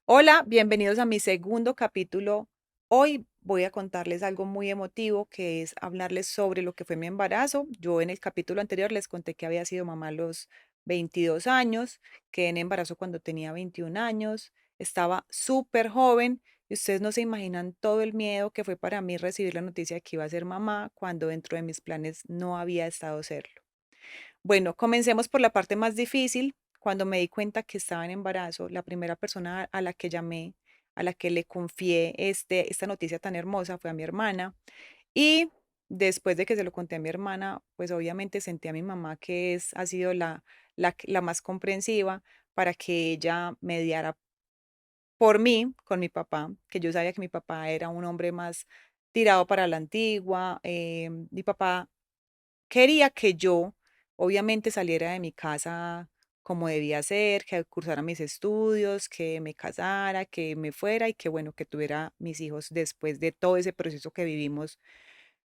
Hola, bienvenidos a mi segundo capítulo. Hoy voy a contarles algo muy emotivo, que es hablarles sobre lo que fue mi embarazo. Yo en el capítulo anterior les conté que había sido mamá a los 22 años, que en embarazo cuando tenía 21 años, estaba súper joven y ustedes no se imaginan todo el miedo que fue para mí recibir la noticia de que iba a ser mamá cuando dentro de mis planes no había estado serlo. Bueno, comencemos por la parte más difícil. Cuando me di cuenta que estaba en embarazo, la primera persona a la que llamé, a la que le confié esta noticia tan hermosa fue a mi hermana. Y después de que se lo conté a mi hermana, pues obviamente sentí a mi mamá, ha sido la más comprensiva para que ella mediara por mí con mi papá, que yo sabía que mi papá era un hombre más tirado para la antigua. Mi papá quería que yo, obviamente, saliera de mi casa como debía ser, que cursara mis estudios, que me casara, que me fuera y que, bueno, que tuviera mis hijos después de todo ese proceso que vivimos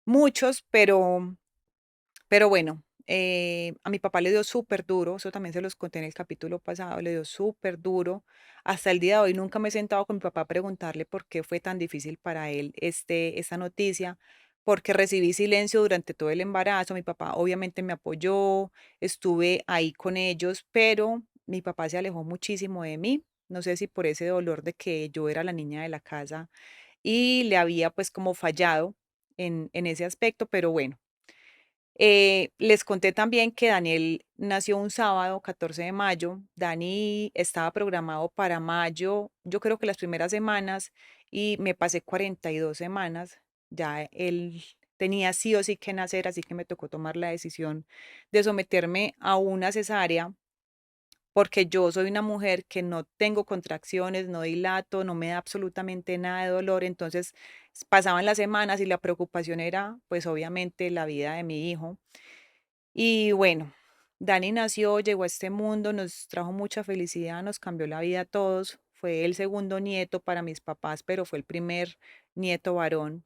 muchos, pero bueno, a mi papá le dio súper duro, eso también se los conté en el capítulo pasado, le dio súper duro. Hasta el día de hoy nunca me he sentado con mi papá a preguntarle por qué fue tan difícil para él esta noticia, porque recibí silencio durante todo el embarazo. Mi papá obviamente me apoyó, estuve ahí con ellos, pero mi papá se alejó muchísimo de mí. No sé si por ese dolor de que yo era la niña de la casa y le había pues como fallado en ese aspecto, pero bueno. Les conté también que Daniel nació un sábado, 14 de mayo. Dani estaba programado para mayo, yo creo que las primeras semanas, y me pasé 42 semanas. Ya él tenía sí o sí que nacer, así que me tocó tomar la decisión de someterme a una cesárea porque yo soy una mujer que no tengo contracciones, no dilato, no me da absolutamente nada de dolor. Entonces pasaban las semanas y la preocupación era, pues obviamente, la vida de mi hijo. Y bueno, Dani nació, llegó a este mundo, nos trajo mucha felicidad, nos cambió la vida a todos. Fue el segundo nieto para mis papás, pero fue el primer nieto varón.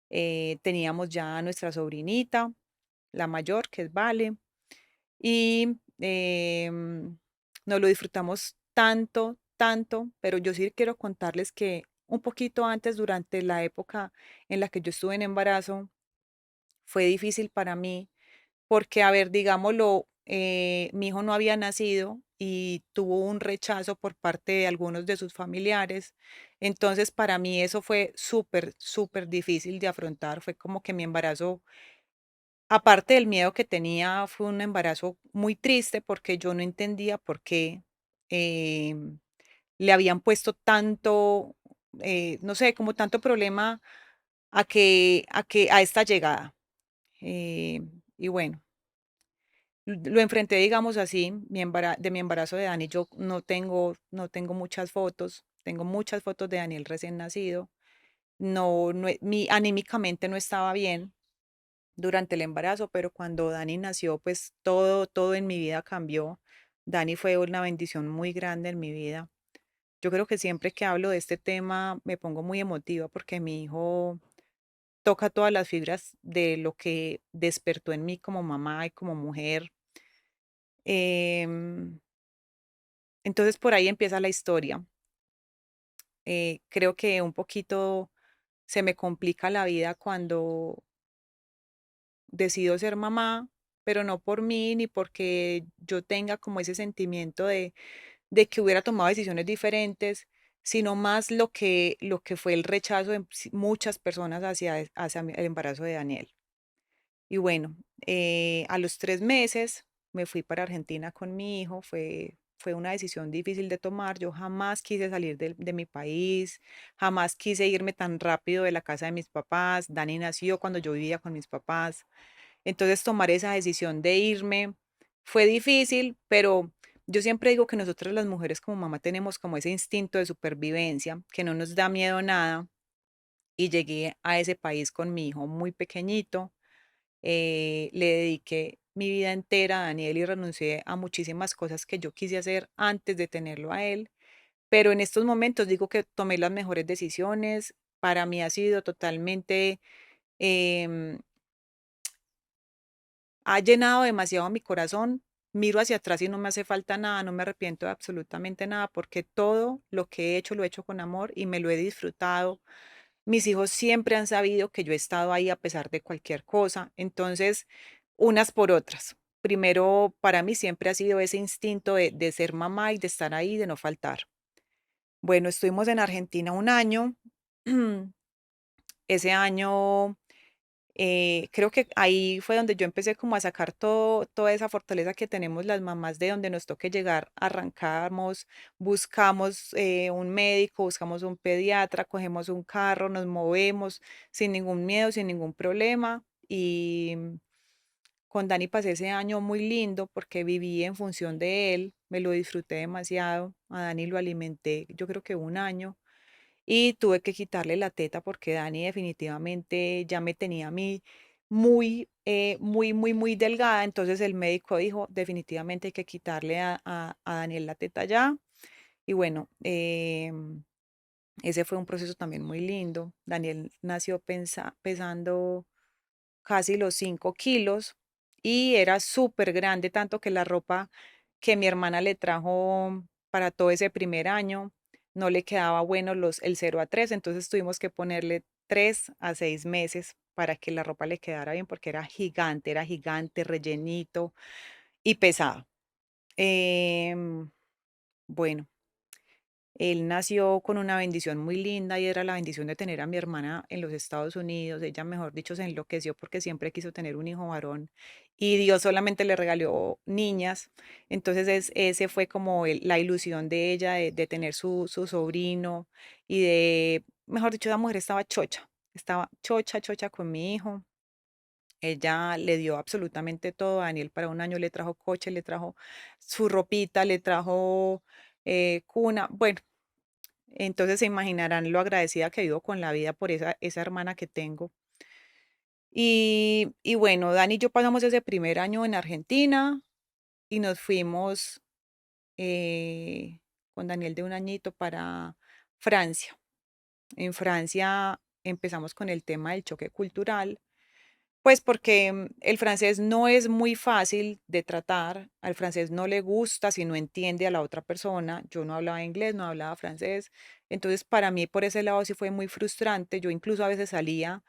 Teníamos ya a nuestra sobrinita, la mayor, que es Vale, y nos lo disfrutamos tanto, tanto, pero yo sí quiero contarles que un poquito antes, durante la época en la que yo estuve en embarazo, fue difícil para mí porque, a ver, digámoslo, mi hijo no había nacido y tuvo un rechazo por parte de algunos de sus familiares. Entonces, para mí eso fue súper, súper difícil de afrontar. Fue como que mi embarazo, aparte del miedo que tenía, fue un embarazo muy triste porque yo no entendía por qué em, le habían puesto tanto, no sé, como tanto problema a esta llegada. Eh, y bueno. Lo enfrenté, digamos así, de mi embarazo de Dani. Yo no tengo muchas fotos, tengo muchas fotos de Daniel recién nacido. No, no, anímicamente no estaba bien durante el embarazo, pero cuando Dani nació, pues todo en mi vida cambió. Dani fue una bendición muy grande en mi vida. Yo creo que siempre que hablo de este tema me pongo muy emotiva porque mi hijo toca todas las fibras de lo que despertó en mí como mamá y como mujer. Em, entonces por ahí empieza la historia. Creo que un poquito se me complica la vida cuando decido ser mamá, pero no por mí ni porque yo tenga como ese sentimiento de que hubiera tomado decisiones diferentes, sino más lo que fue el rechazo de muchas personas hacia el embarazo de Daniel. Y bueno, a los 3 meses me fui para Argentina con mi hijo. Fue una decisión difícil de tomar. Yo jamás quise salir de mi país, jamás quise irme tan rápido de la casa de mis papás. Dani nació cuando yo vivía con mis papás. Entonces tomar esa decisión de irme fue difícil, pero yo siempre digo que nosotras las mujeres como mamá tenemos como ese instinto de supervivencia, que no nos da miedo nada. Y llegué a ese país con mi hijo muy pequeñito. Le dediqué mi vida entera a Daniel y renuncié a muchísimas cosas que yo quise hacer antes de tenerlo a él, pero en estos momentos digo que tomé las mejores decisiones. Para mí ha sido totalmente, em, ha llenado demasiado mi corazón miro hacia atrás y no me hace falta nada, no me arrepiento de absolutamente nada, porque todo lo que he hecho lo he hecho con amor y me lo he disfrutado. Mis hijos siempre han sabido que yo he estado ahí a pesar de cualquier cosa. Entonces, unas por otras. Primero, para mí siempre ha sido ese instinto de ser mamá y de estar ahí, de no faltar. Bueno, estuvimos en Argentina un año. Ese año, creo que ahí fue donde yo empecé como a sacar toda esa fortaleza que tenemos las mamás, de donde nos toque llegar, arrancamos, buscamos un médico, buscamos un pediatra, cogemos un carro, nos movemos sin ningún miedo, sin ningún problema. Y con Dani pasé ese año muy lindo porque viví en función de él, me lo disfruté demasiado. A Dani lo alimenté, yo creo que un año. Y tuve que quitarle la teta porque Dani definitivamente ya me tenía a mí muy delgada. Entonces el médico dijo, definitivamente hay que quitarle a Daniel la teta ya. Y bueno, ese fue un proceso también muy lindo. Daniel nació pesando casi los 5 kilos y era súper grande, tanto que la ropa que mi hermana le trajo para todo ese primer año no le quedaba bueno el 0 a 3, entonces tuvimos que ponerle 3 a 6 meses para que la ropa le quedara bien porque era gigante, rellenito y pesado. Em, bueno, él nació con una bendición muy linda y era la bendición de tener a mi hermana en los Estados Unidos. Ella, mejor dicho, se enloqueció porque siempre quiso tener un hijo varón y Dios solamente le regaló niñas. Entonces ese fue como la ilusión de ella de tener su sobrino y mejor dicho, esa mujer estaba chocha con mi hijo. Ella le dio absolutamente todo a Daniel para un año, le trajo coche, le trajo su ropita, le trajo cuna. Bueno, entonces se imaginarán lo agradecida que vivo con la vida por esa hermana que tengo. Y bueno, Dani y yo pasamos ese primer año en Argentina y nos fuimos eh, con Daniel de un añito para Francia. En Francia empezamos con el tema del choque cultural, pues porque el francés no es muy fácil de tratar, al francés no le gusta si no entiende a la otra persona. Yo no hablaba inglés, no hablaba francés, entonces para mí por ese lado sí fue muy frustrante. Yo incluso a veces salía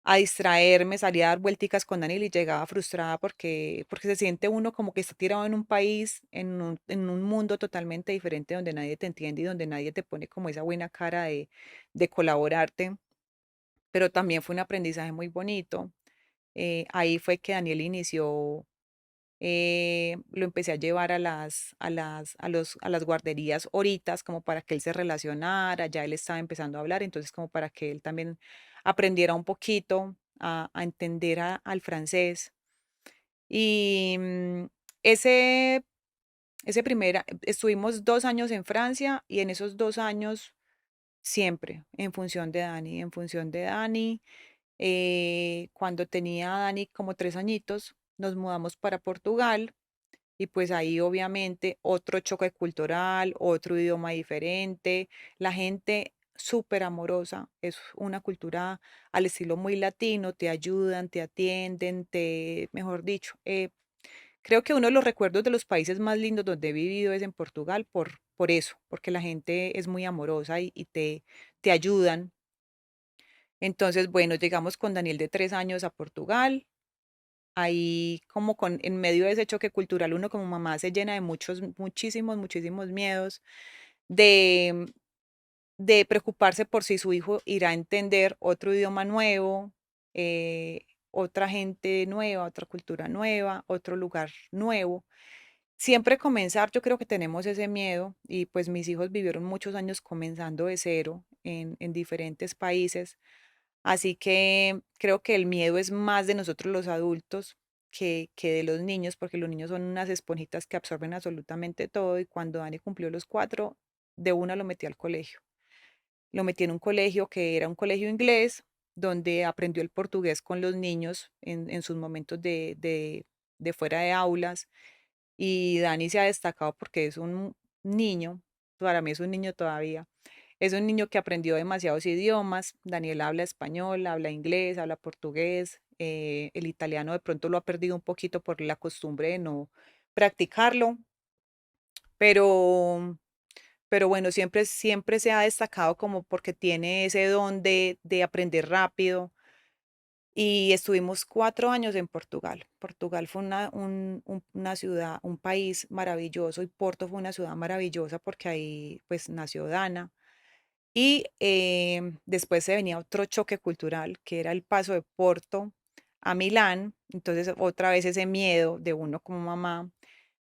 a distraerme, salía a dar vuelticas con Daniel y llegaba frustrada porque se siente uno como que está tirado en un país, en un mundo totalmente diferente donde nadie te entiende y donde nadie te pone como esa buena cara de colaborarte, pero también fue un aprendizaje muy bonito. Ahí fue que Daniel inició, lo empecé a llevar a las guarderías horitas como para que él se relacionara, ya él estaba empezando a hablar, entonces como para que él también aprendiera un poquito a entender al francés. Y estuvimos 2 años en Francia y en esos 2 años siempre en función de Dani. Cuando tenía a Dani como 3 añitos, nos mudamos para Portugal y pues ahí obviamente otro choque cultural, otro idioma diferente, la gente súper amorosa, es una cultura al estilo muy latino, te ayudan, te atienden, mejor dicho, creo que uno de los recuerdos de los países más lindos donde he vivido es en Portugal por eso, porque la gente es muy amorosa y te ayudan. Entonces, bueno, llegamos con Daniel de 3 años a Portugal. Ahí como en medio de ese choque cultural, uno como mamá se llena de muchísimos miedos, de, de preocuparse por si su hijo irá a entender otro idioma nuevo, otra gente nueva, otra cultura nueva, otro lugar nuevo. Siempre comenzar, yo creo que tenemos ese miedo y pues mis hijos vivieron muchos años comenzando de cero en diferentes países. Así que creo que el miedo es más de nosotros los adultos que de los niños, porque los niños son unas esponjitas que absorben absolutamente todo y cuando Dani cumplió los 4, de una lo metí al colegio. Lo metí en un colegio que era un colegio inglés, donde aprendió el portugués con los niños en sus momentos de fuera de aulas. Y Dani se ha destacado porque es un niño, para mí es un niño todavía, es un niño que aprendió demasiados idiomas. Daniel habla español, habla inglés, habla portugués. El italiano de pronto lo ha perdido un poquito por la costumbre practicarlo, pero, pero bueno, siempre se ha destacado como porque tiene ese don de aprender rápido. Y estuvimos 4 años en Portugal. Portugal fue una ciudad, un país maravilloso y Porto fue una ciudad maravillosa porque ahí pues nació Dana. Y después se venía otro choque cultural, que era el paso de Porto a Milán. Entonces, otra vez ese miedo de uno como mamá,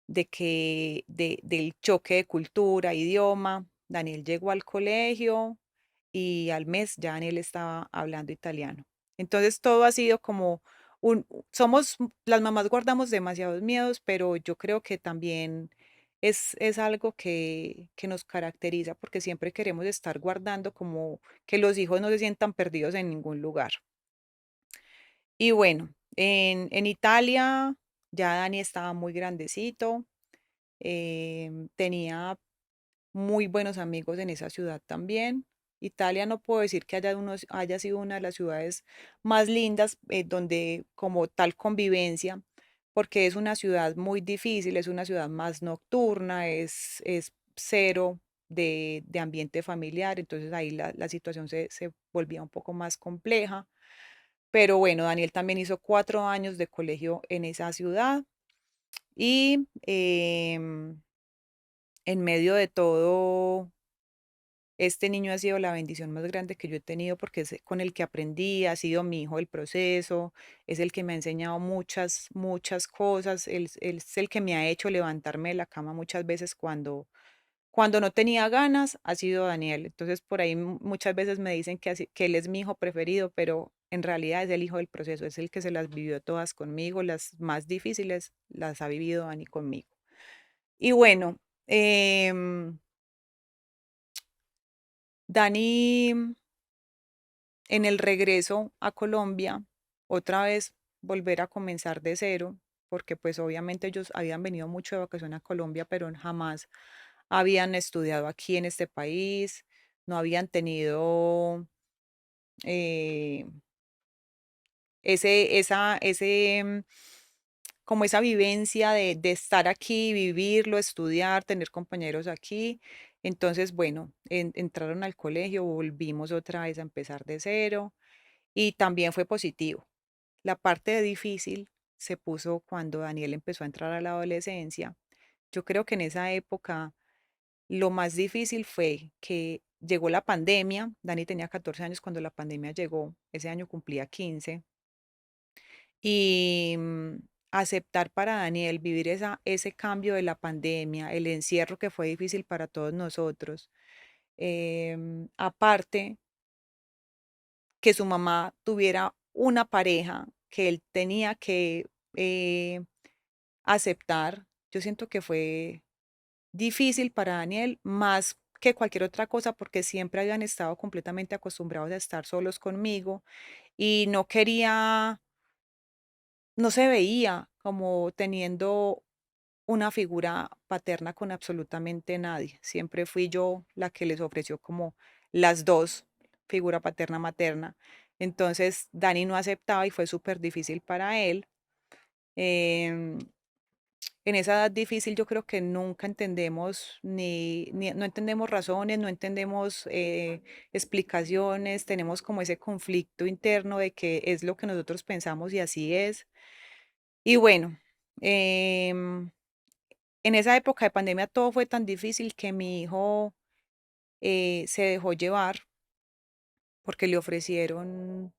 del choque de cultura, idioma. Daniel llegó al colegio y al mes ya Daniel estaba hablando italiano. Entonces, todo ha sido como las mamás guardamos demasiados miedos, pero yo creo que también es algo que nos caracteriza porque siempre queremos estar guardando como que los hijos no se sientan perdidos en ningún lugar. Y bueno, en Italia ya Dani estaba muy grandecito, tenía muy buenos amigos en esa ciudad también. Italia no puedo decir que haya sido una de las ciudades más lindas donde como tal convivencia, porque es una ciudad muy difícil, es una ciudad más nocturna, es cero de ambiente familiar, entonces ahí la situación se volvía un poco más compleja. Pero bueno, Daniel también hizo 4 años de colegio en esa ciudad y en medio de todo este niño ha sido la bendición más grande que yo he tenido porque es con el que aprendí, ha sido mi hijo del proceso, es el que me ha enseñado muchas cosas, él es el que me ha hecho levantarme de la cama muchas veces cuando no tenía ganas, ha sido Daniel. Entonces por ahí muchas veces me dicen que él es mi hijo preferido, pero en realidad es el hijo del proceso, es el que se las vivió todas conmigo, las más difíciles las ha vivido Dani conmigo. Y bueno, em, Dani en el regreso a Colombia, otra vez volver a comenzar de cero, porque pues obviamente ellos habían venido mucho de vacación a Colombia, pero jamás habían estudiado aquí en este país, no habían tenido eh, como esa vivencia de estar aquí, vivirlo, estudiar, tener compañeros aquí. Entonces, bueno, entraron al colegio, volvimos otra vez a empezar de cero y también fue positivo. La parte difícil se puso cuando Daniel empezó a entrar a la adolescencia. Yo creo que en esa época lo más difícil fue que llegó la pandemia. Dani tenía 14 años cuando la pandemia llegó. Ese año cumplía 15. Y aceptar para Daniel vivir ese cambio de la pandemia, el encierro que fue difícil para todos nosotros. Aparte, que su mamá tuviera una pareja que él tenía que eh, aceptar. Yo siento que fue difícil para Daniel, más que cualquier otra cosa, porque siempre habían estado completamente acostumbrados a estar solos conmigo y no quería, no se veía como teniendo una figura paterna con absolutamente nadie. Siempre fui yo la que les ofreció como las dos, figura paterna materna. Entonces Dani no aceptaba y fue súper difícil para él. Em, en esa edad difícil yo creo que nunca entendemos no entendemos razones, no entendemos explicaciones, tenemos como ese conflicto interno de que es lo que nosotros pensamos y así es. Y bueno, em, en esa época de pandemia todo fue tan difícil que mi hijo se dejó llevar porque le ofrecieron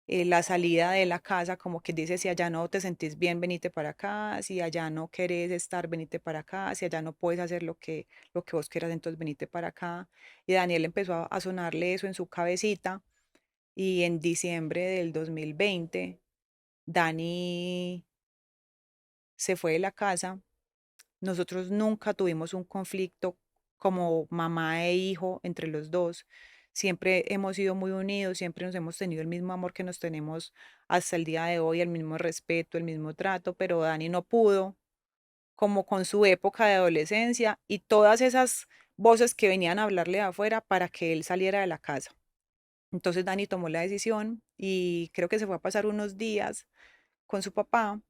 la salida de la casa, como que dice, si allá no te sentís bien, venite para acá, si allá no querés estar, venite para acá, si allá no puedes hacer lo que vos quieras, entonces venite para acá. Y Daniel empezó a sonarle eso en su cabecita y en diciembre del 2020, Dani se fue de la casa. Nosotros nunca tuvimos un conflicto como mamá e hijo entre los dos. Siempre hemos sido muy unidos, siempre nos hemos tenido el mismo amor que nos tenemos hasta el día de hoy, el mismo respeto, el mismo trato, pero Dani no pudo, como con su época de adolescencia y todas esas voces que venían a hablarle de afuera para que él saliera de la casa. Entonces Dani tomó la decisión y creo que se fue a pasar unos días con su papá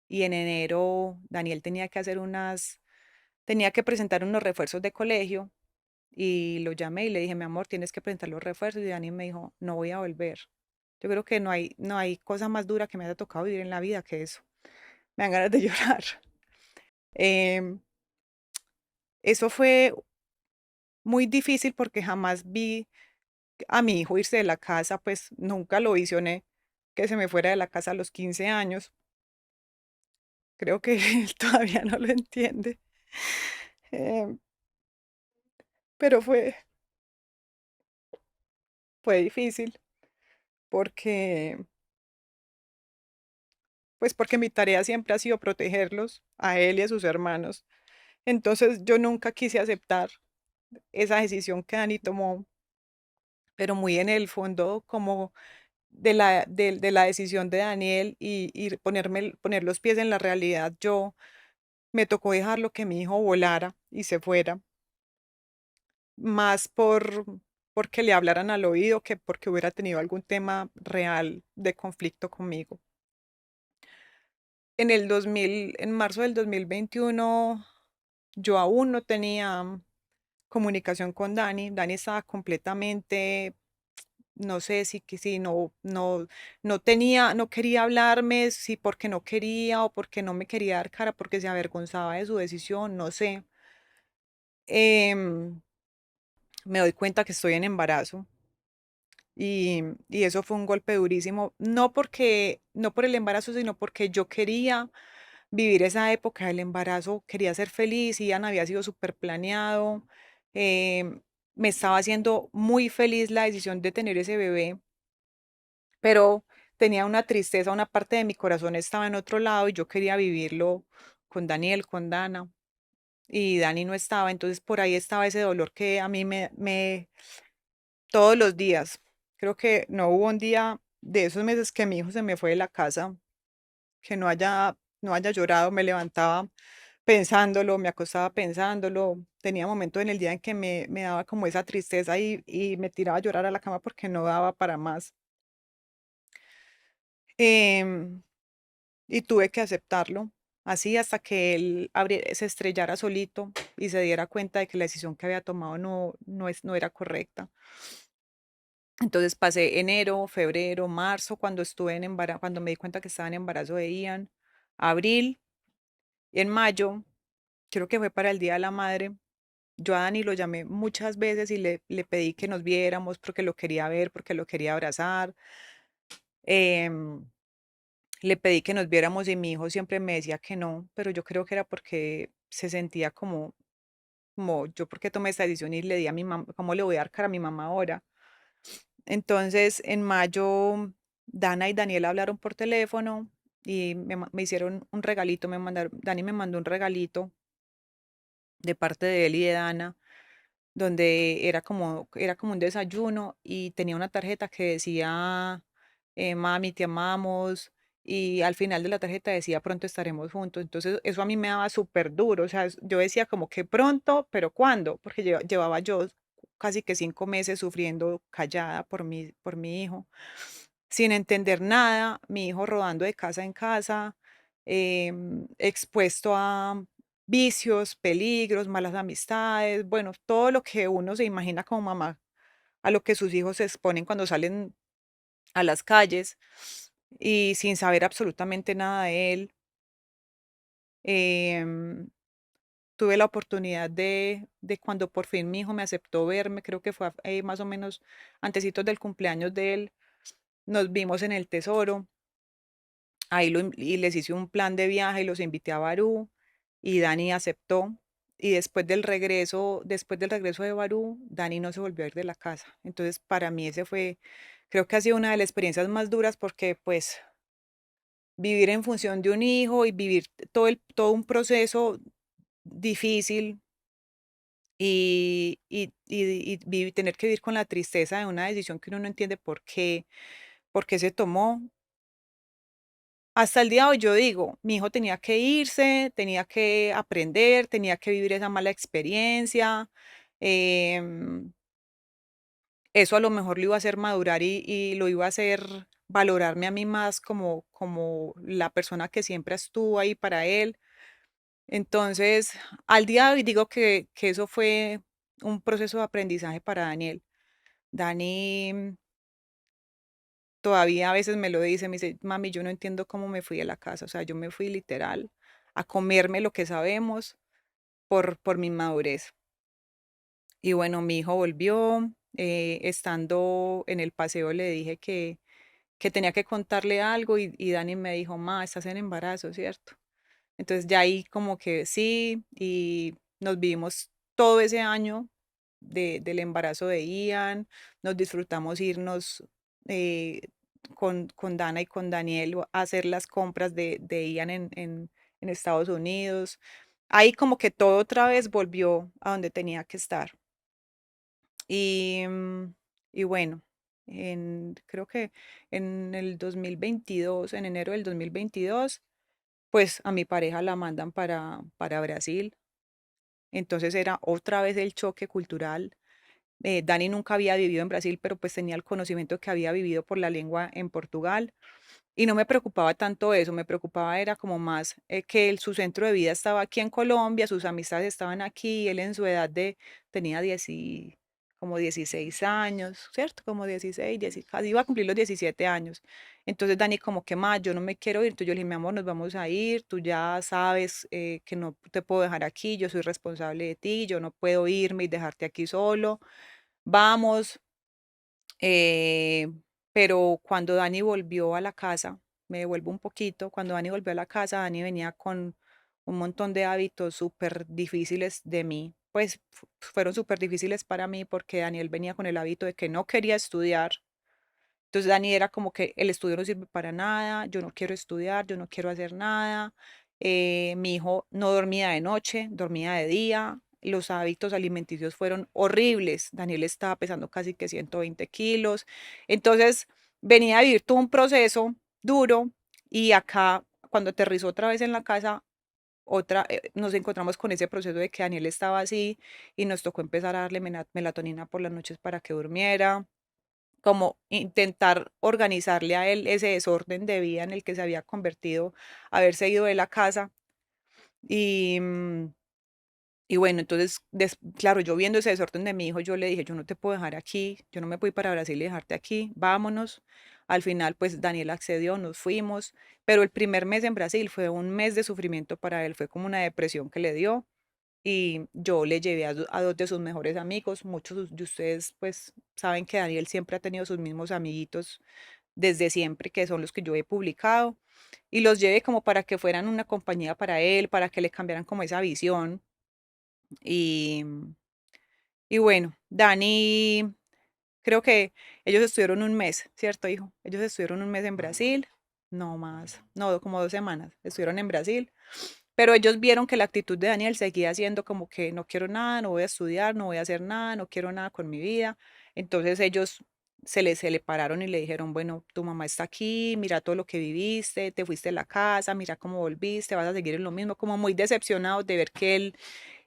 y en enero Daniel tenía que presentar unos refuerzos de colegio y lo llamé y le dije, mi amor, tienes que presentar los refuerzos y Dani me dijo, no voy a volver. Yo creo que no hay cosa más dura que me haya tocado vivir en la vida que eso. Me dan ganas de llorar. Em, Eso fue muy difícil porque jamás vi a mi hijo irse de la casa, pues nunca lo visioné que se me fuera de la casa a los 15 años. Creo que él todavía no lo entiende. Em, pero fue difícil porque, pues porque mi tarea siempre ha sido protegerlos a él y a sus hermanos. Entonces yo nunca quise aceptar esa decisión que Dani tomó, pero muy en el fondo como de la decisión de Daniel y poner los pies en la realidad, yo me tocó dejarlo que mi hijo volara y se fuera, más porque le hablaran al oído que porque hubiera tenido algún tema real de conflicto conmigo. En marzo del 2021, yo aún no tenía comunicación con Dani. Dani estaba completamente, no sé si no quería hablarme, si porque no quería o porque no me quería dar cara, porque se avergonzaba de su decisión, no sé. Em, Me doy cuenta que estoy en embarazo y eso fue un golpe durísimo, no por el embarazo, sino porque yo quería vivir esa época del embarazo, quería ser feliz, Ian había sido súper planeado, me estaba haciendo muy feliz la decisión de tener ese bebé, pero tenía una tristeza, una parte de mi corazón estaba en otro lado y yo quería vivirlo con Daniel, con Dana, y Dani no estaba, entonces por ahí estaba ese dolor que a mí todos los días, creo que no hubo un día de esos meses que mi hijo se me fue de la casa, que no haya llorado, me levantaba pensándolo, me acostaba pensándolo, tenía momentos en el día en que me daba como esa tristeza y me tiraba a llorar a la cama porque no daba para más. Em, y tuve que aceptarlo, así hasta que él se estrellara solito y se diera cuenta de que la decisión que había tomado no era correcta. Entonces pasé enero, febrero, marzo, cuando estuve en embarazo, cuando me di cuenta que estaba en embarazo de Ian, abril y en mayo, creo que fue para el Día de la Madre. Yo a Dani lo llamé muchas veces y le pedí que nos viéramos porque lo quería ver, porque lo quería abrazar. em, Le pedí que nos viéramos y mi hijo siempre me decía que no, pero yo creo que era porque se sentía como yo porque tomé esta decisión y le di a mi mamá, ¿cómo le voy a dar cara a mi mamá ahora? Entonces, en mayo, Dana y Daniel hablaron por teléfono y me hicieron un regalito, Dani me mandó un regalito de parte de él y de Dana, donde era como un desayuno y tenía una tarjeta que decía, mami, te amamos, y al final de la tarjeta decía, pronto estaremos juntos. Entonces, eso a mí me daba súper duro, o sea, yo decía como que pronto, pero ¿cuándo? Porque llevaba yo casi que 5 meses sufriendo callada por mi hijo, sin entender nada, mi hijo rodando de casa en casa, expuesto a vicios, peligros, malas amistades, bueno, todo lo que uno se imagina como mamá, a lo que sus hijos se exponen cuando salen a las calles y sin saber absolutamente nada de él. Em, Tuve la oportunidad de cuando por fin mi hijo me aceptó verme, creo que fue más o menos antecitos del cumpleaños de él, nos vimos en el Tesoro. Ahí y les hice un plan de viaje y los invité a Barú y Dani aceptó. Y después del regreso de Barú, Dani no se volvió a ir de la casa. Entonces, para mí creo que ha sido una de las experiencias más duras porque pues vivir en función de un hijo y vivir todo un proceso difícil y tener que vivir con la tristeza de una decisión que uno no entiende por qué se tomó. Hasta el día de hoy yo digo, mi hijo tenía que irse, tenía que aprender, tenía que vivir esa mala experiencia. em, Eso a lo mejor lo iba a hacer madurar y lo iba a hacer valorarme a mí más como la persona que siempre estuvo ahí para él. Entonces, al día de hoy digo que eso fue un proceso de aprendizaje para Daniel. Dani todavía a veces me lo dice, me dice, mami, yo no entiendo cómo me fui de la casa, o sea, yo me fui literal a comerme lo que sabemos por mi inmadurez. Y bueno, mi hijo volvió, estando en el paseo le dije que tenía que contarle algo y Dani me dijo, ma, estás en embarazo, ¿cierto? Entonces ya ahí como que sí, y nos vivimos todo ese año del embarazo de Ian, nos disfrutamos irnos eh, con Dana y con Daniel a hacer las compras de Ian en Estados Unidos. Ahí como que todo otra vez volvió a donde tenía que estar. Y, y bueno, creo que en el 2022, en enero del 2022, pues a mi pareja la mandan para Brasil. Entonces era otra vez el choque cultural. Dani nunca había vivido en Brasil, pero pues tenía el conocimiento que había vivido por la lengua en Portugal. Y no me preocupaba tanto eso, me preocupaba era como más que su centro de vida estaba aquí en Colombia, sus amistades estaban aquí, y él en su edad tenía 16 años, ¿cierto? Como 16, 10, casi iba a cumplir los 17 años. Entonces Dani como que más, yo no me quiero ir, entonces yo le dije, mi amor, nos vamos a ir, tú ya sabes que no te puedo dejar aquí, yo soy responsable de ti, yo no puedo irme y dejarte aquí solo, vamos. Eh, pero cuando Dani volvió a la casa, me devuelvo un poquito, cuando Dani volvió a la casa, Dani venía con un montón de hábitos súper difíciles de mí. Pues fueron súper difíciles para mí porque Daniel venía con el hábito de que no quería estudiar. Entonces Dani era como que el estudio no sirve para nada, yo no quiero estudiar, yo no quiero hacer nada. Mi hijo no dormía de noche, dormía de día. Los hábitos alimenticios fueron horribles. Daniel estaba pesando casi que 120 kilos. Entonces venía a vivir todo un proceso duro y acá, cuando aterrizó otra vez en la casa, nos encontramos con ese proceso de que Daniel estaba así y nos tocó empezar a darle melatonina por las noches para que durmiera, como intentar organizarle a él ese desorden de vida en el que se había convertido, haberse ido de la casa. Y, y bueno, entonces, claro, yo viendo ese desorden de mi hijo, yo le dije, yo no te puedo dejar aquí, yo no me voy para Brasil y dejarte aquí, vámonos. Al final, pues Daniel accedió, nos fuimos, pero el primer mes en Brasil fue un mes de sufrimiento para él, fue como una depresión que le dio. Y yo le llevé a dos de sus mejores amigos. Muchos de ustedes pues saben que Daniel siempre ha tenido sus mismos amiguitos desde siempre, que son los que yo he publicado. Y los llevé como para que fueran una compañía para él, para que le cambiaran como esa visión. Y, y bueno, Dani, creo que ellos estuvieron un mes, ¿cierto, hijo? Ellos estuvieron un mes en Brasil, no más, no, como 2 semanas, estuvieron en Brasil. Pero ellos vieron que la actitud de Daniel seguía siendo como que no quiero nada, no voy a estudiar, no voy a hacer nada, no quiero nada con mi vida. Entonces ellos se le pararon y le dijeron, bueno, tu mamá está aquí, mira todo lo que viviste, te fuiste de la casa, mira cómo volviste, vas a seguir en lo mismo, como muy decepcionados de ver que él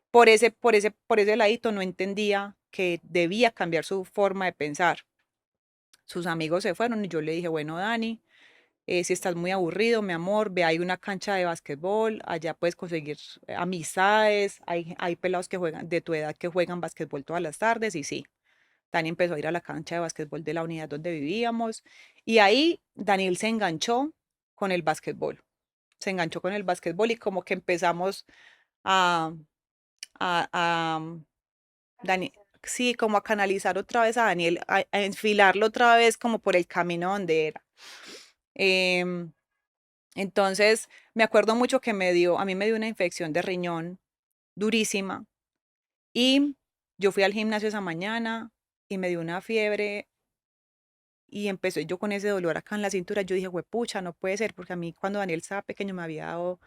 por ese ladito no entendía que debía cambiar su forma de pensar. Sus amigos se fueron y yo le dije, bueno, Dani, si estás muy aburrido, mi amor, ve, hay una cancha de básquetbol, allá puedes conseguir amistades, hay pelados que juegan de tu edad que juegan básquetbol todas las tardes y sí, Dani empezó a ir a la cancha de básquetbol de la unidad donde vivíamos y ahí Daniel se enganchó con el básquetbol, se enganchó con el básquetbol y como que empezamos a, a Dani, sí, como a canalizar otra vez a Daniel, a enfilarlo otra vez como por el camino donde era. Em, Entonces, me acuerdo mucho que a mí me dio una infección de riñón durísima y yo fui al gimnasio esa mañana y me dio una fiebre y empecé yo con ese dolor acá en la cintura. Yo dije, pucha, no puede ser, porque a mí cuando Daniel estaba pequeño me había dado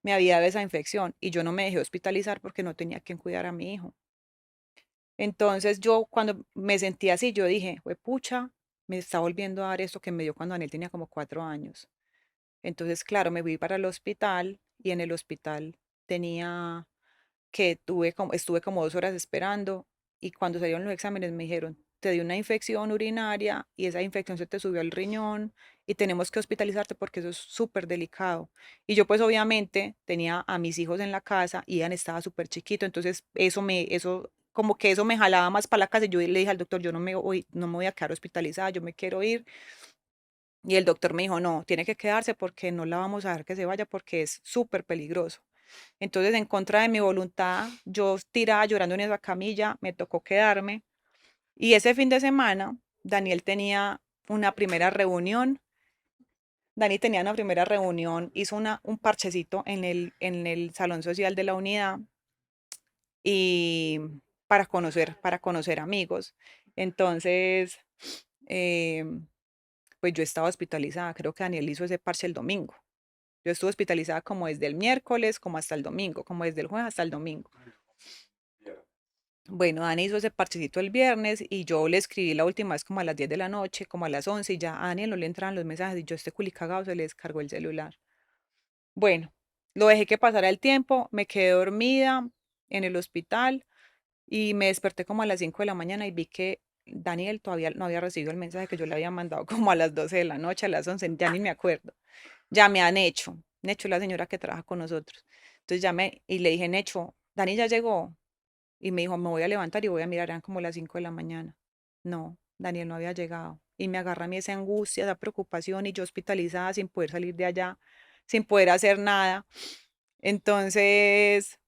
esa infección y yo no me dejé hospitalizar porque no tenía quien cuidar a mi hijo. Entonces yo cuando me sentí así, yo dije, pucha, me está volviendo a dar esto que me dio cuando Daniel tenía como 4 años. Entonces, claro, me fui para el hospital y en el hospital estuve como 2 horas esperando y cuando salieron los exámenes me dijeron, te dio una infección urinaria y esa infección se te subió al riñón y tenemos que hospitalizarte porque eso es súper delicado. Y yo pues obviamente tenía a mis hijos en la casa, Ian estaba súper chiquito, entonces eso, como que eso me jalaba más para la casa y yo le dije al doctor, yo no me voy a quedar hospitalizada, yo me quiero ir. Y el doctor me dijo, no, tiene que quedarse porque no la vamos a dejar que se vaya porque es súper peligroso. Entonces, en contra de mi voluntad, yo tirada llorando en esa camilla, me tocó quedarme. Y ese fin de semana, Daniel tenía una primera reunión. Dani tenía una primera reunión, hizo un parchecito en el salón social de la unidad y para conocer amigos. Entonces, em, pues yo estaba hospitalizada. Creo que Daniel hizo ese parche el domingo. Yo estuve hospitalizada como desde el miércoles, como hasta el domingo, como desde el jueves hasta el domingo. Bueno, Dani hizo ese parchecito el viernes y yo le escribí la última vez como a las 10 de la noche, como a las 11 y ya a Daniel no le entraban los mensajes y yo este culicagado se le descargó el celular. Bueno, lo dejé que pasara el tiempo, me quedé dormida en el hospital y me desperté como a las 5 de la mañana y vi que Daniel todavía no había recibido el mensaje que yo le había mandado como a las 12 de la noche, a las 11, ya ni me acuerdo. Llamé a Necho es la señora que trabaja con nosotros. Entonces llamé y le dije, Necho, Dani ya llegó. Y me dijo, me voy a levantar y voy a mirar, eran como las 5 de la mañana. No, Daniel no había llegado. Y me agarra a mí esa angustia, esa preocupación y yo hospitalizada sin poder salir de allá, sin poder hacer nada. Entonces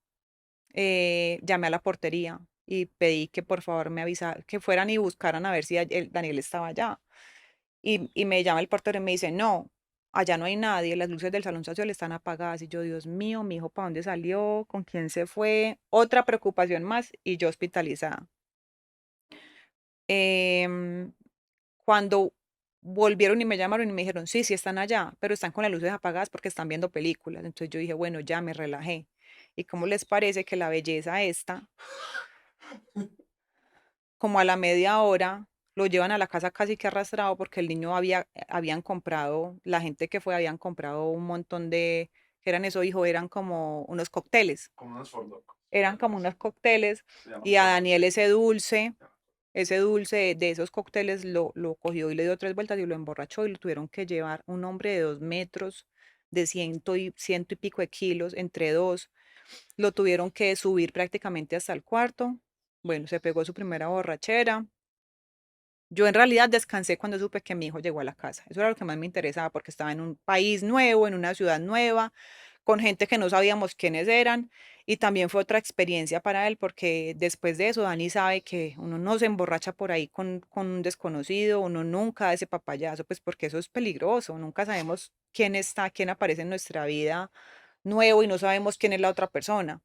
llamé a la portería y pedí que por favor me avisaran, que fueran y buscaran a ver si Daniel estaba allá. Y me llama el portero y me dice, no, allá no hay nadie, las luces del salón social están apagadas. Y yo, Dios mío, mi hijo, ¿para dónde salió? ¿Con quién se fue? Otra preocupación más y yo hospitalizada. Em, Cuando volvieron y me llamaron y me dijeron, sí, sí están allá, pero están con las luces apagadas porque están viendo películas. Entonces yo dije, bueno, ya me relajé. ¿Y cómo les parece que la belleza esta, como a la media hora, lo llevan a la casa casi que arrastrado porque el niño habían comprado, la gente que fue habían comprado un montón ¿qué eran eso, hijo? Eran como unos cócteles. Eran como unos cócteles y a Daniel ese dulce de esos cócteles lo cogió y le dio 3 vueltas y lo emborrachó y lo tuvieron que llevar un hombre de 2 metros, de ciento y pico de kilos, entre dos, lo tuvieron que subir prácticamente hasta el cuarto. Bueno, se pegó su primera borrachera. Yo en realidad descansé cuando supe que mi hijo llegó a la casa. Eso era lo que más me interesaba porque estaba en un país nuevo, en una ciudad nueva, con gente que no sabíamos quiénes eran. Y también fue otra experiencia para él porque después de eso Dani sabe que uno no se emborracha por ahí con un desconocido, uno nunca da ese papayazo, pues porque eso es peligroso. Nunca sabemos quién está, quién aparece en nuestra vida nuevo y no sabemos quién es la otra persona.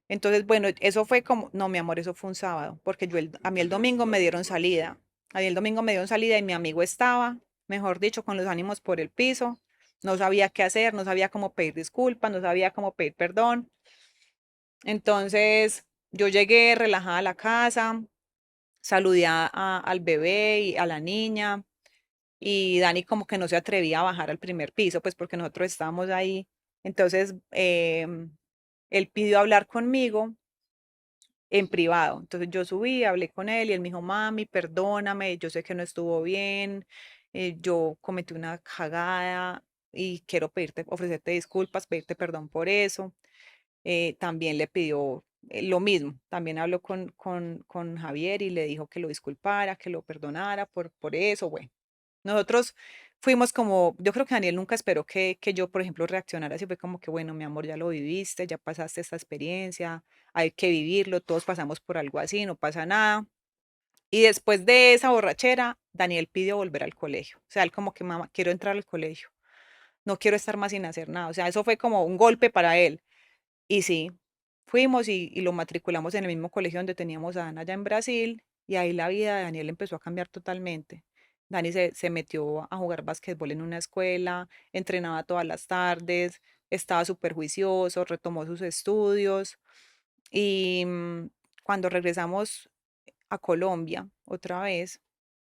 Entonces, bueno, eso fue como, no, mi amor, eso fue un sábado, porque a mí el domingo me dieron salida. A mí el domingo me dieron salida y mi amigo estaba, mejor dicho, con los ánimos por el piso. No sabía qué hacer, no sabía cómo pedir disculpas, no sabía cómo pedir perdón. Entonces, yo llegué relajada a la casa, saludé al bebé y a la niña, y Dani como que no se atrevía a bajar al primer piso, pues porque nosotros estábamos ahí. Entonces, él pidió hablar conmigo en privado. Entonces yo subí, hablé con él y él me dijo, mami, perdóname, yo sé que no estuvo bien, yo cometí una cagada y quiero ofrecerte disculpas, pedirte perdón por eso. También le pidió lo mismo, también habló con Javier y le dijo que lo disculpara, que lo perdonara por eso. Bueno, nosotros fuimos como, yo creo que Daniel nunca esperó que yo, por ejemplo, reaccionara así, fue como que, bueno, mi amor, ya lo viviste, ya pasaste esta experiencia, hay que vivirlo, todos pasamos por algo así, no pasa nada. Y después de esa borrachera, Daniel pidió volver al colegio. O sea, él como que, mamá, quiero entrar al colegio, no quiero estar más sin hacer nada. O sea, eso fue como un golpe para él. Y sí, fuimos y lo matriculamos en el mismo colegio donde teníamos a Ana allá en Brasil y ahí la vida de Daniel empezó a cambiar totalmente. Dani se metió a jugar básquetbol en una escuela, entrenaba todas las tardes, estaba súper juicioso, retomó sus estudios y cuando regresamos a Colombia otra vez,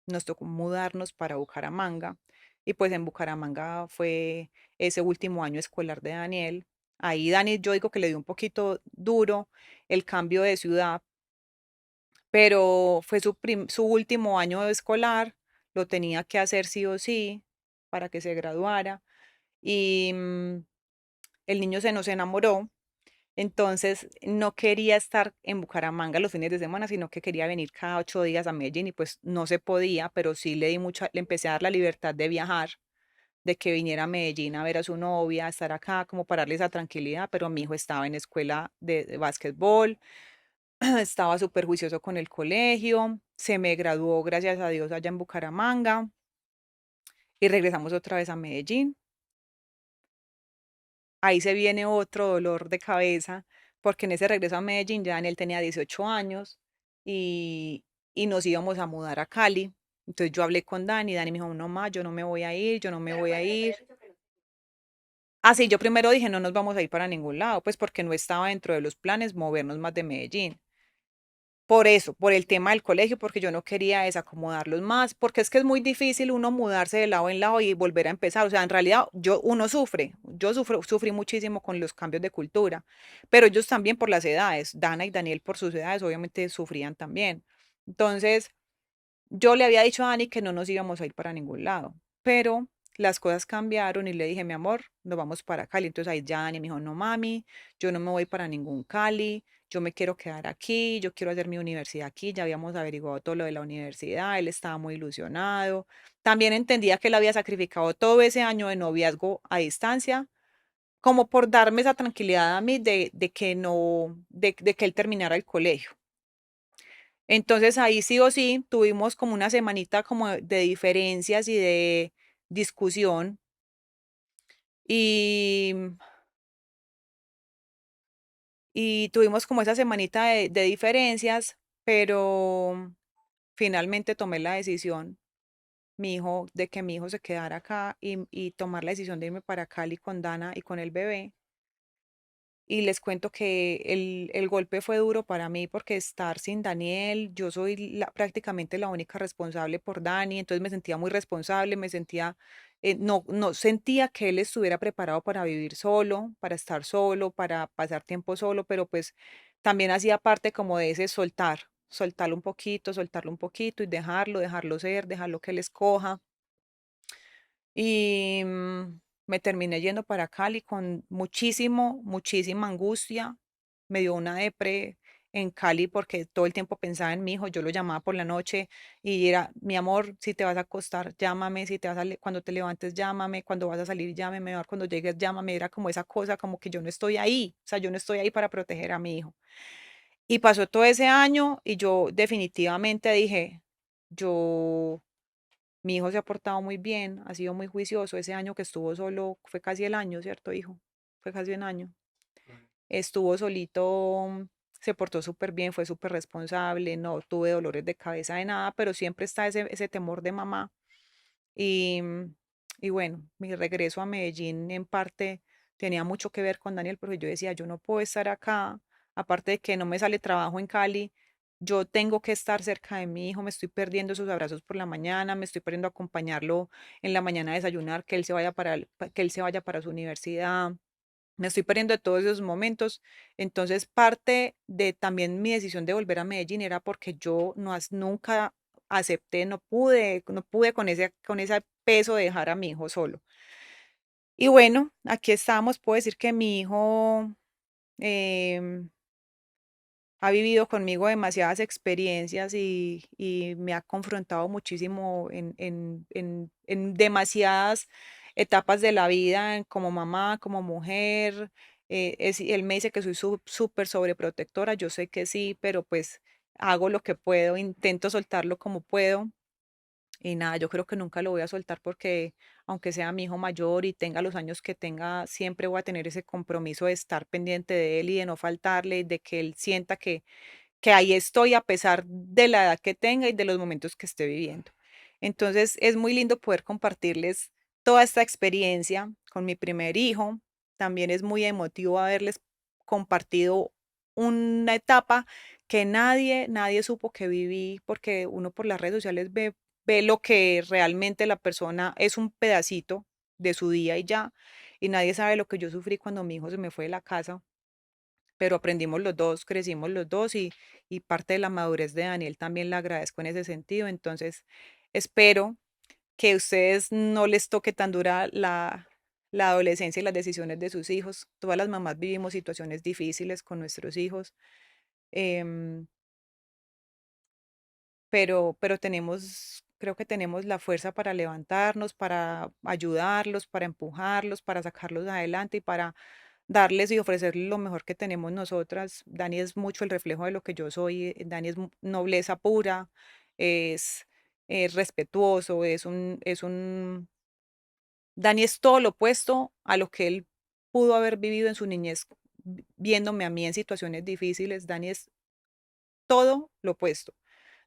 nos tocó mudarnos para Bucaramanga y pues en Bucaramanga fue ese último año escolar de Daniel. Ahí Dani, yo digo que le dio un poquito duro el cambio de ciudad pero fue su último año escolar, lo tenía que hacer sí o sí para que se graduara y el niño se nos enamoró, entonces no quería estar en Bucaramanga los fines de semana, sino que quería venir cada 8 días a Medellín y pues no se podía, pero sí le empecé a dar la libertad de viajar, de que viniera a Medellín a ver a su novia, a estar acá como para darle esa tranquilidad, pero mi hijo estaba en escuela de básquetbol, estaba súper juicioso con el colegio, se me graduó, gracias a Dios, allá en Bucaramanga y regresamos otra vez a Medellín. Ahí se viene otro dolor de cabeza, porque en ese regreso a Medellín ya Daniel tenía 18 años y, y nos íbamos a mudar a Cali. Entonces yo hablé con Dani, Dani me dijo, no más, yo no me voy a ir, yo no me voy a ir. Así yo primero dije, no nos vamos a ir para ningún lado, pues porque no estaba dentro de los planes movernos más de Medellín. Por eso, por el tema del colegio, porque yo no quería desacomodarlos más, porque es que es muy difícil uno mudarse de lado en lado y volver a empezar. O sea, en realidad uno sufre, sufrí muchísimo con los cambios de cultura, pero ellos también por las edades, Dana y Daniel por sus edades, obviamente sufrían también. Entonces, yo le había dicho a Dani que no nos íbamos a ir para ningún lado, pero las cosas cambiaron y le dije, mi amor, nos vamos para Cali. Entonces ahí ya Dani me dijo, no mami, yo no me voy para ningún Cali, yo me quiero quedar aquí, yo quiero hacer mi universidad aquí, ya habíamos averiguado todo lo de la universidad, él estaba muy ilusionado. También entendía que él había sacrificado todo ese año de noviazgo a distancia, como por darme esa tranquilidad a mí de que no, de que él terminara el colegio. Entonces ahí sí o sí tuvimos como una semanita como de diferencias y de discusión y, y tuvimos como esa semanita de diferencias, pero finalmente tomé la decisión, mi hijo, de que mi hijo se quedara acá y tomar la decisión de irme para Cali con Dana y con el bebé. Y les cuento que el golpe fue duro para mí porque estar sin Daniel, yo soy prácticamente la única responsable por Dani, entonces me sentía muy responsable, me sentía, no sentía que él estuviera preparado para vivir solo, para estar solo, para pasar tiempo solo, pero pues también hacía parte como de ese soltar, soltarlo un poquito y dejarlo ser, dejarlo que él escoja. Y me terminé yendo para Cali con muchísima angustia. Me dio una depre en Cali porque todo el tiempo pensaba en mi hijo. Yo lo llamaba por la noche y era, mi amor, si te vas a acostar, llámame, si te vas a, cuando te levantes, llámame, cuando vas a salir, llámame, amor, cuando llegues, llámame. Era como esa cosa, como que yo no estoy ahí. O sea, yo no estoy ahí para proteger a mi hijo. Y pasó todo ese año y yo definitivamente dije, yo mi hijo se ha portado muy bien, ha sido muy juicioso. Ese año que estuvo solo, fue casi el año, ¿cierto, hijo? Fue casi un año. Estuvo solito, se portó súper bien, fue súper responsable, no tuve dolores de cabeza de nada, pero siempre está ese temor de mamá. Y, y bueno, mi regreso a Medellín en parte tenía mucho que ver con Daniel, porque yo decía, yo no puedo estar acá, aparte de que no me sale trabajo en Cali, yo tengo que estar cerca de mi hijo, me estoy perdiendo sus abrazos por la mañana, me estoy perdiendo acompañarlo en la mañana a desayunar, que él se vaya que él se vaya para su universidad, me estoy perdiendo de todos esos momentos. Entonces, parte de también mi decisión de volver a Medellín era porque yo nunca acepté, no pude con ese peso de dejar a mi hijo solo. Y bueno, aquí estamos, puedo decir que mi hijo em, ha vivido conmigo demasiadas experiencias y me ha confrontado muchísimo en demasiadas etapas de la vida, como mamá, como mujer. Él me dice que soy súper sobreprotectora, yo sé que sí, pero pues hago lo que puedo, intento soltarlo como puedo. Y nada, yo creo que nunca lo voy a soltar porque aunque sea mi hijo mayor y tenga los años que tenga, siempre voy a tener ese compromiso de estar pendiente de él y de no faltarle, de que él sienta que ahí estoy a pesar de la edad que tenga y de los momentos que esté viviendo. Entonces es muy lindo poder compartirles toda esta experiencia con mi primer hijo. También es muy emotivo haberles compartido una etapa que nadie supo que viví, porque uno por las redes sociales ve lo que realmente la persona es un pedacito de su día y ya, y nadie sabe lo que yo sufrí cuando mi hijo se me fue de la casa pero aprendimos los dos, crecimos los dos y parte de la madurez de Daniel también la agradezco en ese sentido. Entonces, espero que a ustedes no les toque tan dura la adolescencia y las decisiones de sus hijos. Todas las mamás vivimos situaciones difíciles con nuestros hijos, em, pero creo que tenemos la fuerza para levantarnos, para ayudarlos, para empujarlos, para sacarlos adelante y para darles y ofrecerles lo mejor que tenemos nosotras. Dani es mucho el reflejo de lo que yo soy. Dani es nobleza pura, es, es respetuoso, Dani es todo lo opuesto a lo que él pudo haber vivido en su niñez, viéndome a mí en situaciones difíciles. Dani es todo lo opuesto.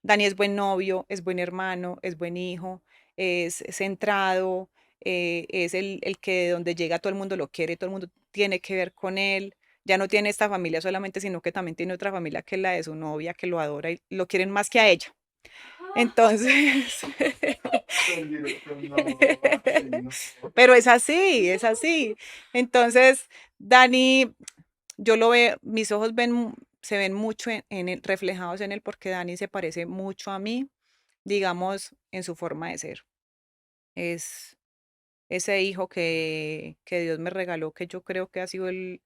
Dani es buen novio, es buen hermano, es buen hijo, es centrado, es el que de donde llega todo el mundo lo quiere, todo el mundo tiene que ver con él. Ya no tiene esta familia solamente, sino que también tiene otra familia que es la de su novia, que lo adora y lo quieren más que a ella. Entonces, pero es así, es así. Entonces, Dani, yo lo veo, mis ojos se ven mucho en él, reflejados en él, porque Dani se parece mucho a mí, digamos, en su forma de ser. Es ese hijo que Dios me regaló, que yo creo que ha sido el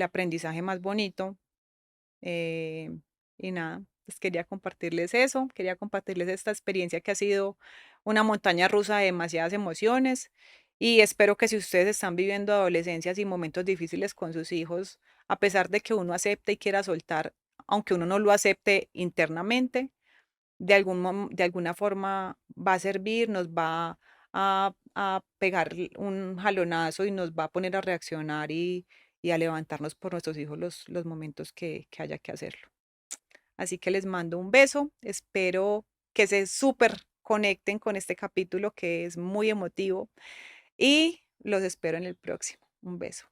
aprendizaje más bonito. eh, y nada, pues quería compartirles eso, quería compartirles esta experiencia que ha sido una montaña rusa de demasiadas emociones. Y espero que si ustedes están viviendo adolescencias y momentos difíciles con sus hijos, a pesar de que uno acepte y quiera soltar, aunque uno no lo acepte internamente, de alguna forma va a servir, nos va a pegar un jalonazo y nos va a poner a reaccionar y a levantarnos por nuestros hijos los momentos que haya que hacerlo. Así que les mando un beso, espero que se súper conecten con este capítulo que es muy emotivo y los espero en el próximo. Un beso.